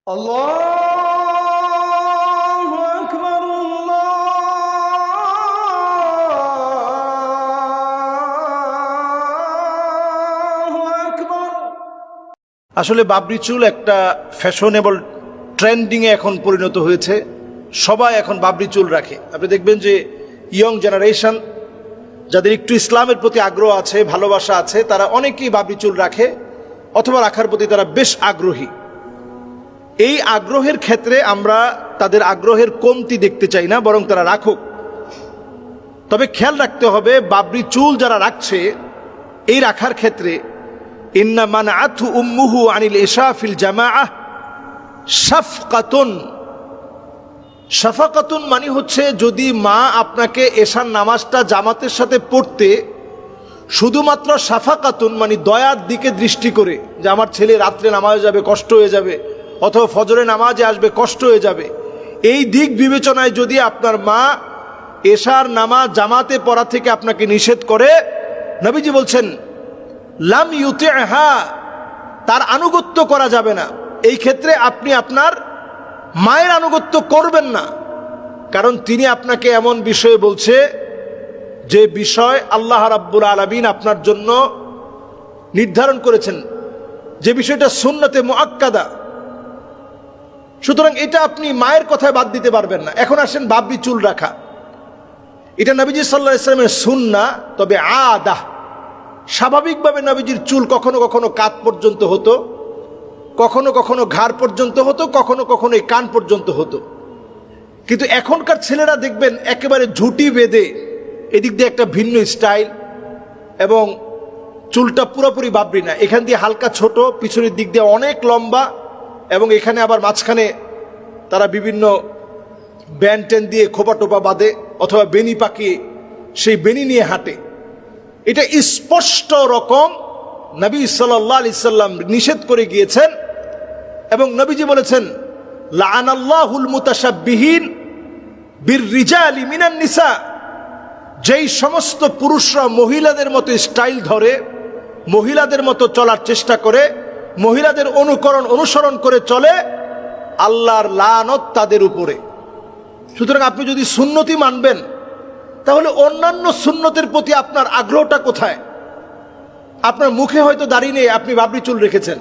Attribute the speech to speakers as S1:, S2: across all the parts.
S1: আল্লাহু আকবার, আল্লাহু আকবার। আসলে বাবরি চুল একটা ফ্যাশনেবল ট্রেন্ডিংয়ে এখন পরিণত হয়েছে। সবাই এখন বাবরি চুল রাখে। আপনি দেখবেন যে ইয়ং জেনারেশন যাদের একটু ইসলামের প্রতি আগ্রহ আছে, ভালোবাসা আছে, তারা অনেকেই বাবরি চুল রাখে অথবা রাখার প্রতি তারা বেশ আগ্রহী। এই আগ্রহের ক্ষেত্রে আমরা তাদের আগ্রহের কমতি দেখতে চাই না, বরং তারা রাখুক। তবে খেয়াল রাখতে হবে, বাবরি চুল যারা রাখছে এই রাখার ক্ষেত্রে ইন্না মানআতহু উম্মুহু আনিল ইশা ফিল জামাআহ শাফকাতুন। শাফাকাতুন মানে হচ্ছে, যদি মা আপনাকে এশার নামাজটা জামাতের সাথে পড়তে শুধুমাত্র শাফাকাতুন মানে দয়ার দিকে দৃষ্টি করে, যে আমার ছেলে রাত্রে নামাজে যাবে, কষ্ট হয়ে যাবে, অথবা ফজরে নামাজে আসবে, কষ্ট হয়ে যাবে, এই দিক বিবেচনায় যদি আপনার মা এশার নামাজ জামাতে পড়া থেকে আপনাকে নিষেধ করে, নবীজি বলছেন লাম ইউতিহা, তার আনুগত্য করা যাবে না। এই ক্ষেত্রে আপনি আপনার মায়ের আনুগত্য করবেন না, কারণ তিনি আপনাকে এমন বিষয়ে বলছে যে বিষয় আল্লাহ রাব্বুল আলামিন আপনার জন্য নির্ধারণ করেছেন, যে বিষয়টা সুন্নতে মুআক্কাদা। সুতরাং এটা আপনি মায়ের কথায় বাদ দিতে পারবেন না। এখন আসেন বাবরি চুল রাখা, এটা নবীজি সাল্লাল্লাহু আলাইহি ওয়াসাল্লামের সুন্নাহ, তবে আদা। স্বাভাবিকভাবে নবীজির চুল কখনো কখনো কাঁধ পর্যন্ত হতো, কখনো কখনো ঘাড় পর্যন্ত হতো, কখনো কখনো এই কান পর্যন্ত হতো। কিন্তু এখনকার ছেলেরা দেখবেন একেবারে ঝুঁটি বেঁধে এদিক দিয়ে একটা ভিন্ন স্টাইল, এবং চুলটা পুরোপুরি বাবরি না, এখান দিয়ে হালকা ছোট, পিছনের দিক দিয়ে অনেক লম্বা, এবং এখানে আবার মাঝখানে তারা বিভিন্ন ব্যান্ড ট্যান দিয়ে খোপা টোপা বাঁধে, অথবা বেনি পাকিয়ে সেই বেনি নিয়ে হাঁটে। এটা স্পষ্ট রকম নবী সাল্লাল্লাহু আলাইহি সাল্লাম নিষেধ করে গিয়েছেন, এবং নবীজি বলেছেন লাআনাল্লাহুল মুতাশাব্বিহিন বিররিজালি মিনান নিসা। যেই সমস্ত পুরুষরা মহিলাদের মতো স্টাইল ধরে, মহিলাদের মতো চলার চেষ্টা করে, মহিলাদের অনুসরণ করে চলে, আল্লাহর লানত তাদের উপরে। সুতরাং আপনি যদি সুন্নতি মানবেন, তাহলে অন্যান্য সুন্নতের প্রতি আপনার আগ্রহটা কোথায়? আপনার মুখে হয়তো দাড়ি নেই, আপনি বাবরি চুল রেখেছেন,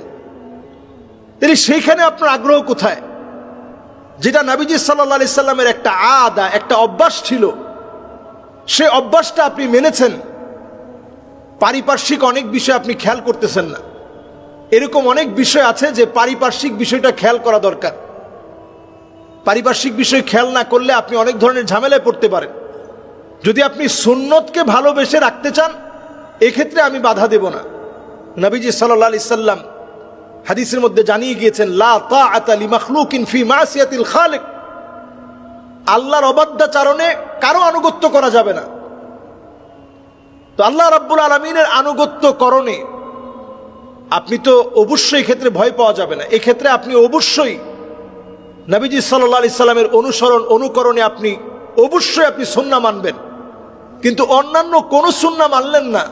S1: তাহলে সেইখানে আপনার আগ্রহ কোথায়? যেটা নবীজি সাল্লাল্লাহু আলাইহি সাল্লামের একটা আদা, একটা অভ্যাস ছিল, সেই অভ্যাসটা আপনি মেনেছেন। পারিপার্শ্বিক অনেক বিষয় আপনি খেয়াল করতেছেন না। এরকম অনেক বিষয় আছে যে পারিপার্শ্বিক বিষয়টা খেয়াল করা দরকার। পারিপার্শ্বিক বিষয় খেয়াল না করলে আপনি অনেক ধরনের ঝামেলায় পড়তে পারেন। যদি আপনি সুন্নতকে ভালোবেসে রাখতে চান, এক্ষেত্রে আমি বাধা দেব না। নবীজি সাল্লাল্লাহু আলাইহি সাল্লাম হাদিসের মধ্যে জানিয়ে গিয়েছেন লা তাআতা লিমাখলুকিন ফি মাসিয়াতিল খালিক। আল্লাহর অবাধ্যাচরণে কারো আনুগত্য করা যাবে না। তো আল্লাহ রাব্বুল আলামিনের আনুগত্য করণে আপনি তো অবশ্যই ক্ষেত্রে ভয় পাওয়া যাবে না। এক্ষেত্রে আপনি অবশ্যই নবীজি সাল্লাল্লাহু আলাইহি সাল্লামের অনুকরণে আপনি অবশ্যই সুন্নাহ মানবেন। কিন্তু অন্যান্য কোনো সুন্নাহ মানলেন না,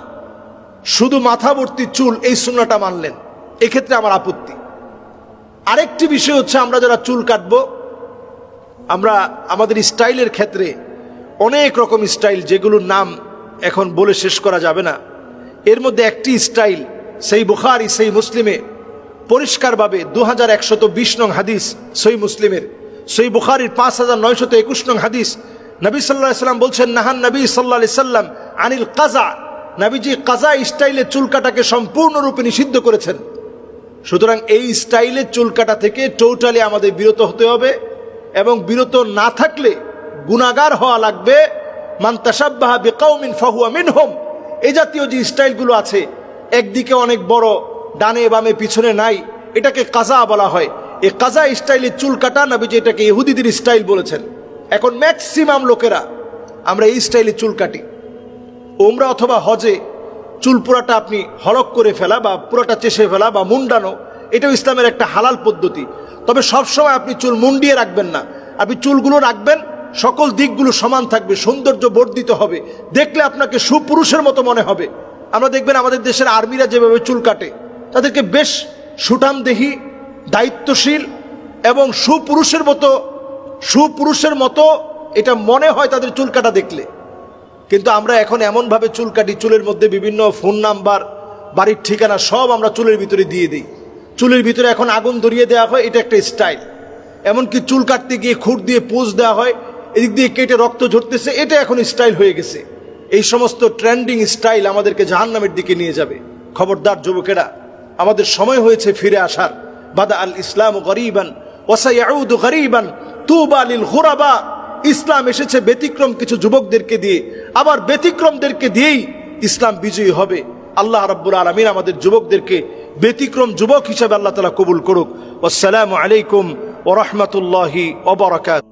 S1: শুধু মাথা ভর্তি চুল, এই সুন্নাহটা মানলেন, এক্ষেত্রে আমার আপত্তি। আরেকটি বিষয় হচ্ছে, আমরা যারা চুল কাটবো, আমরা আমাদের স্টাইলের ক্ষেত্রে অনেক রকম স্টাইল, যেগুলোর নাম এখন বলে শেষ করা যাবে না। এর মধ্যে একটি স্টাইল সেই বুখারী সেই মুসলিমে পরিষ্কারভাবে 2120 নং হাদিস, সই মুসলিমের সই বুখারীর 5921 নং হাদিস, নবী সাল্লাল্লাহু আলাইহি সাল্লাম বলছেন নাহান নবী সাল্লাল্লাহু আলাইহি সাল্লাম আনিল কাজা। নবীজি কাজা স্টাইলে চুল কাটাকে সম্পূর্ণরূপে নিষিদ্ধ করেছেন। সুতরাং এই স্টাইলে চুল কাটা থেকে টোটালি আমাদের বিরত হতে হবে, এবং বিরত না থাকলে গুনাহগার হওয়া লাগবে। মান তাশাব্বাহা বিকাউমিন ফাহুয়া মিনহুম। এই জাতীয় যে স্টাইলগুলো আছে, একদিকে অনেক বড়, ডানে বামে পিছনে নাই, এটাকে কাজা বলা হয়। এই কাজা স্টাইলে চুল কাটা, নবীজি এটাকে ইহুদিদের স্টাইল বলেছেন। এখন ম্যাক্সিমাম লোকেরা আমরা এই স্টাইলে চুল কাটি। ওমরা অথবা হজে চুল পুরাটা আপনি হলক করে ফেলা, বা পুরাটা চেষে ফেলা, বা মুন্ডানো, এটাও ইসলামের একটা হালাল পদ্ধতি। তবে সবসময় আপনি চুল মুন্ডিয়ে রাখবেন না। আপনি চুলগুলো রাখবেন, সকল দিকগুলো সমান থাকবে, সৌন্দর্য বর্ধিত হবে, দেখলে আপনাকে সুপুরুষের মতো মনে হবে। আমরা দেখবেন আমাদের দেশের আর্মিরা যেভাবে চুল কাটে, তাদেরকে বেশ সুঠামদেহী, দায়িত্বশীল এবং সুপুরুষের মতো এটা মনে হয় তাদের চুল কাটা দেখলে। কিন্তু আমরা এখন এমনভাবে চুল কাটি, চুলের মধ্যে বিভিন্ন ফোন নাম্বার, বাড়ির ঠিকানা সব আমরা চুলের ভিতরে দিয়ে দিই। চুলের ভিতরে এখন আগুন ধরিয়ে দেওয়া হয়, এটা একটা স্টাইল। এমনকি চুল কাটতে গিয়ে খুঁট দিয়ে পোজ দেওয়া হয়, এদিক দিয়ে কেটে রক্ত ঝরতেছে, এটা এখন স্টাইল হয়ে গেছে। এই সমস্ত ট্রেন্ডিং স্টাইল আমাদেরকে জাহান্নামের দিকে নিয়ে যাবে। খবরদার যুবকেরা, আমাদের সময় হয়েছে ফিরে আসার। বাদা আল ইসলাম গরিবান ওয়া সায়াউদু গরিবান তুবা লিল গুরাবা। ইসলাম এসেছে ব্যতিক্রম কিছু যুবকদেরকে দিয়ে, আবার ব্যতিক্রমদেরকে দিয়েই ইসলাম বিজয়ী হবে। আল্লাহ রাব্বুল আলামিন আমাদের যুবকদেরকে ব্যতিক্রম যুবক হিসেবে আল্লাহ তাআলা কবুল করুক। আসসালামু আলাইকুম ওয়া রাহমাতুল্লাহি ওয়া বারাকাতুহু।